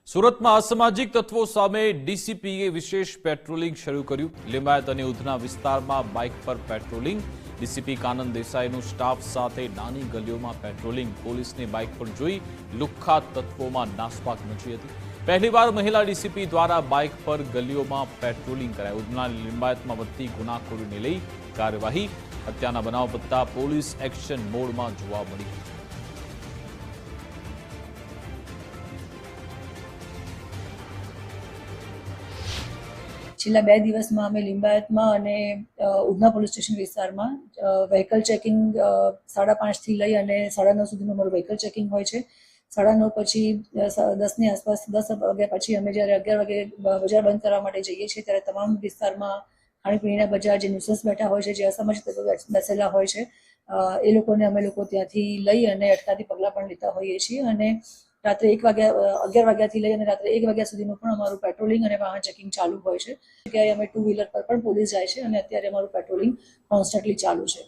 સુરતમાં અસામાજિક તત્વો સામે ડીસીપીએ વિશેષ પેટ્રોલિંગ શરૂ કર્યું। લિંબાયત અને ઉધના વિસ્તારમાં બાઇક પર પેટ્રોલિંગ। ડીસીપી કાનન દેસાઈનું સ્ટાફ સાથે નાની ગલીઓમાં પેટ્રોલિંગ। પોલીસને બાઇક પર જોઈ લુખ્ખા તત્વોમાં નાસભાગ મચી હતી। પહેલીવાર મહિલા ડીસીપી દ્વારા બાઇક પર ગલીઓમાં પેટ્રોલિંગ કરાયું। ઉધના લિંબાયતમાં વધતી ગુનાખોરીને લઈ કાર્યવાહી। હત્યાના બનાવ બનતા પોલીસ એક્શન મોડમાં જોવા મળી। છેલ્લા 2 દિવસમાં અમે લિંબાયતમાં અને ઉધના પોલીસ સ્ટેશન વિસ્તારમાં વ્હીકલ ચેકિંગ 5:30 થી લઈ અને 9:30 સુધીનું અમારું વ્હીકલ ચેકિંગ હોય છે। 9:30 પછી 10ની આસપાસ 10 વાગ્યા પછી અમે જ્યારે 11 વાગે બજાર બંધ કરવા માટે જઈએ છીએ ત્યારે તમામ વિસ્તારમાં ખાણીપીણીના બજાર જે ન્યુસન્સ બેઠા હોય છે, જે અસામાજિક તત્વો બેસેલા હોય છે, એ લોકોને અમે લોકો ત્યાંથી લઈ અને અટકાયતી પગલાં પણ લેતા હોઈએ છીએ। અને રાત્રે 11 વાગ્યાથી લઈ અને રાત્રે 1 વાગ્યા સુધીનું પણ અમારું પેટ્રોલિંગ અને વાહન ચેકિંગ ચાલુ હોય છે। જગ્યાએ અમે 2 વ્હીલર પર પણ પોલીસ જાય છે અને અત્યારે અમારું પેટ્રોલિંગ કોન્સ્ટન્ટલી ચાલુ છે।